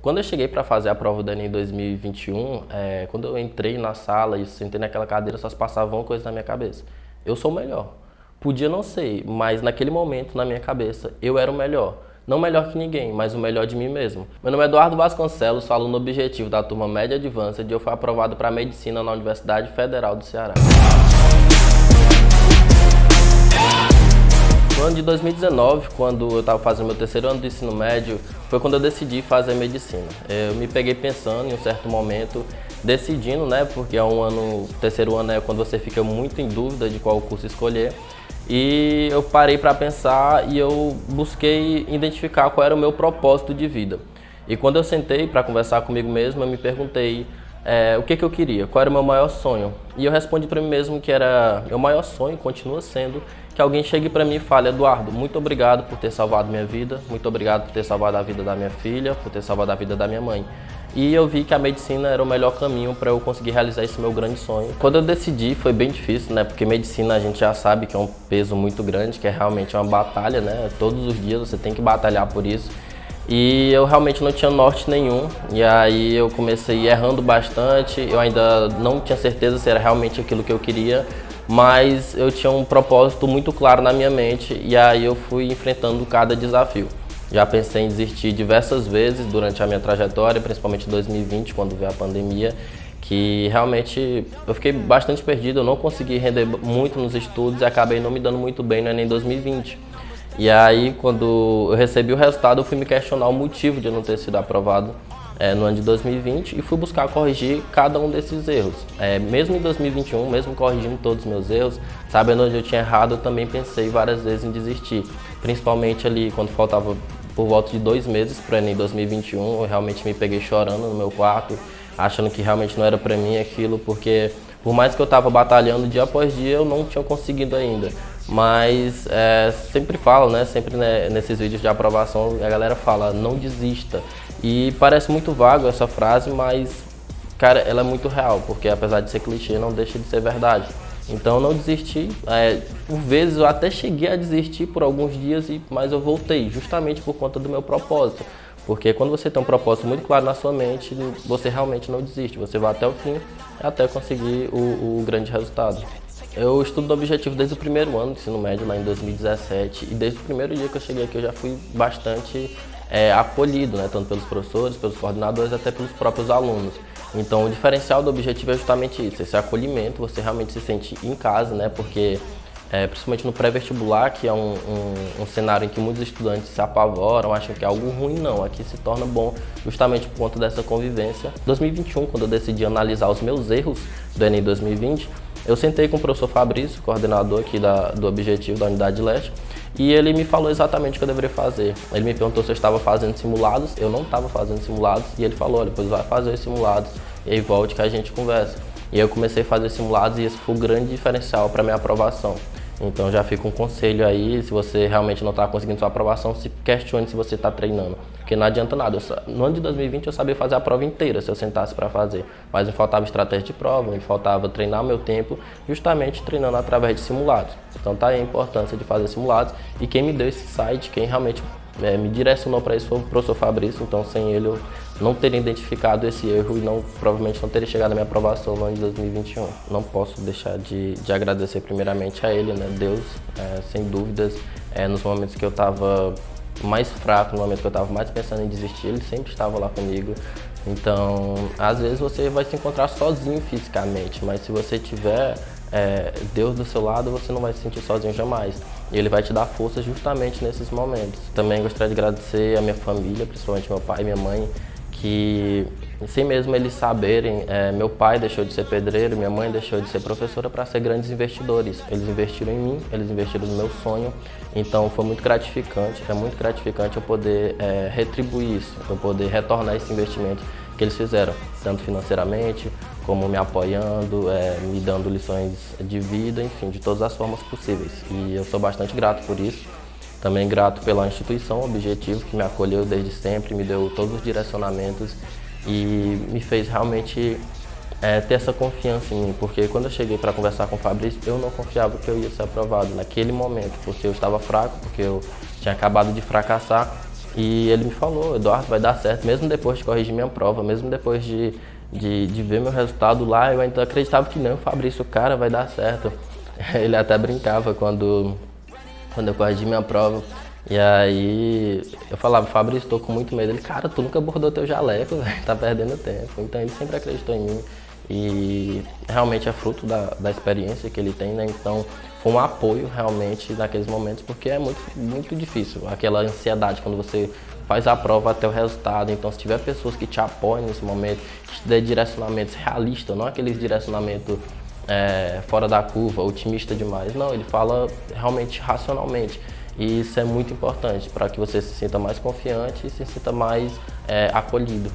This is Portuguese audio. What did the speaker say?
Quando eu cheguei para fazer a prova do Enem 2021, quando eu entrei na sala e sentei naquela cadeira, só se passava uma coisa na minha cabeça. Eu sou o melhor. Podia não ser, mas naquele momento, na minha cabeça, eu era o melhor. Não melhor que ninguém, mas o melhor de mim mesmo. Meu nome é Eduardo Vasconcelos, sou aluno objetivo da turma Média Advanced e eu fui aprovado para Medicina na Universidade Federal do Ceará. No ano de 2019, quando eu estava fazendo meu terceiro ano do ensino médio, foi quando eu decidi fazer medicina. Eu me peguei pensando em um certo momento, decidindo, né, porque o terceiro ano é quando você fica muito em dúvida de qual curso escolher. E eu parei para pensar e eu busquei identificar qual era o meu propósito de vida. E quando eu sentei para conversar comigo mesmo, eu me perguntei o que eu queria, qual era o meu maior sonho. E eu respondi para mim mesmo que era meu maior sonho, continua sendo, que alguém chegue para mim e fale: Eduardo, muito obrigado por ter salvado minha vida, muito obrigado por ter salvado a vida da minha filha, por ter salvado a vida da minha mãe. E eu vi que a medicina era o melhor caminho para eu conseguir realizar esse meu grande sonho. Quando eu decidi foi bem difícil, né? Porque medicina a gente já sabe que é um peso muito grande, que é realmente uma batalha, né? Todos os dias você tem que batalhar por isso. E eu realmente não tinha norte nenhum, e aí eu comecei errando bastante, eu ainda não tinha certeza se era realmente aquilo que eu queria, mas eu tinha um propósito muito claro na minha mente, e aí eu fui enfrentando cada desafio. Já pensei em desistir diversas vezes durante a minha trajetória, principalmente em 2020, quando veio a pandemia, que realmente eu fiquei bastante perdido, eu não consegui render muito nos estudos e acabei não me dando muito bem no Enem 2020. E aí, quando eu recebi o resultado, eu fui me questionar o motivo de eu não ter sido aprovado no ano de 2020 e fui buscar corrigir cada um desses erros. Mesmo em 2021, mesmo corrigindo todos os meus erros, sabendo onde eu tinha errado, eu também pensei várias vezes em desistir. Principalmente ali, quando faltava por volta de 2 meses para o Enem 2021, eu realmente me peguei chorando no meu quarto, achando que realmente não era para mim aquilo, porque por mais que eu estava batalhando dia após dia, eu não tinha conseguido ainda. Mas sempre falo, né? Sempre, né, nesses vídeos de aprovação, a galera fala: não desista. E parece muito vago essa frase, mas, cara, ela é muito real, porque apesar de ser clichê, não deixa de ser verdade. Então eu não desisti. Por vezes eu até cheguei a desistir por alguns dias, mas eu voltei, justamente por conta do meu propósito. Porque quando você tem um propósito muito claro na sua mente, você realmente não desiste. Você vai até o fim, até conseguir o grande resultado. Eu estudo do objetivo desde o primeiro ano do ensino médio, lá em 2017, e desde o primeiro dia que eu cheguei aqui eu já fui bastante acolhido, né, tanto pelos professores, pelos coordenadores, até pelos próprios alunos. Então o diferencial do objetivo é justamente isso, esse acolhimento, você realmente se sente em casa, né, porque principalmente no pré-vestibular, que é um cenário em que muitos estudantes se apavoram, acham que é algo ruim, não. Aqui se torna bom justamente por conta dessa convivência. Em 2021, quando eu decidi analisar os meus erros do Enem 2020, eu sentei com o professor Fabrício, coordenador aqui do Objetivo da Unidade Leste, e ele me falou exatamente o que eu deveria fazer. Ele me perguntou se eu estava fazendo simulados, eu não estava fazendo simulados, e ele falou: olha, pois vai fazer os simulados, e aí volte que a gente conversa. E eu comecei a fazer simulados e esse foi o grande diferencial para minha aprovação. Então já fica um conselho aí: se você realmente não está conseguindo sua aprovação, se questione se você está treinando. Porque não adianta nada. No ano de 2020 eu sabia fazer a prova inteira se eu sentasse para fazer. Mas me faltava estratégia de prova, me faltava treinar meu tempo, justamente treinando através de simulados. Então tá aí a importância de fazer simulados. E quem me deu esse site, quem realmente me direcionou para isso foi o professor Fabrício. Então sem ele eu não teria identificado esse erro e provavelmente não teria chegado à minha aprovação no ano de 2021. Não posso deixar de agradecer primeiramente a ele, né, Deus, sem dúvidas, nos momentos que eu estava mais fraco, no momento que eu estava mais pensando em desistir, ele sempre estava lá comigo. Então, às vezes você vai se encontrar sozinho fisicamente, mas se você tiver Deus do seu lado, você não vai se sentir sozinho jamais. E ele vai te dar força justamente nesses momentos. Também gostaria de agradecer a minha família, principalmente meu pai e minha mãe, que sem mesmo eles saberem, meu pai deixou de ser pedreiro, minha mãe deixou de ser professora para ser grandes investidores. Eles investiram em mim, eles investiram no meu sonho, então foi muito gratificante, é muito gratificante eu poder retribuir isso, eu poder retornar esse investimento que eles fizeram, tanto financeiramente, como me apoiando, me dando lições de vida, enfim, de todas as formas possíveis. E eu sou bastante grato por isso. Também grato pela instituição Objetivo, que me acolheu desde sempre, me deu todos os direcionamentos e me fez realmente ter essa confiança em mim, porque quando eu cheguei para conversar com o Fabrício, eu não confiava que eu ia ser aprovado naquele momento, porque eu estava fraco, porque eu tinha acabado de fracassar. E ele me falou, Eduardo, vai dar certo, mesmo depois de corrigir minha prova, mesmo depois de ver meu resultado lá, eu ainda acreditava que não, Fabrício, cara, vai dar certo. Ele até brincava quando eu corrigi minha prova. E aí eu falava, Fabrício, tô com muito medo. Ele, cara, tu nunca bordou teu jaleco, velho, tá perdendo tempo. Então ele sempre acreditou em mim e realmente é fruto da experiência que ele tem, né? Então foi um apoio realmente naqueles momentos, porque é muito difícil, aquela ansiedade quando você faz a prova até o resultado. Então se tiver pessoas que te apoiam nesse momento, que te dê direcionamentos realistas, não aqueles direcionamentos fora da curva, otimista demais. Não, ele fala realmente racionalmente. E isso é muito importante para que você se sinta mais confiante e se sinta mais acolhido.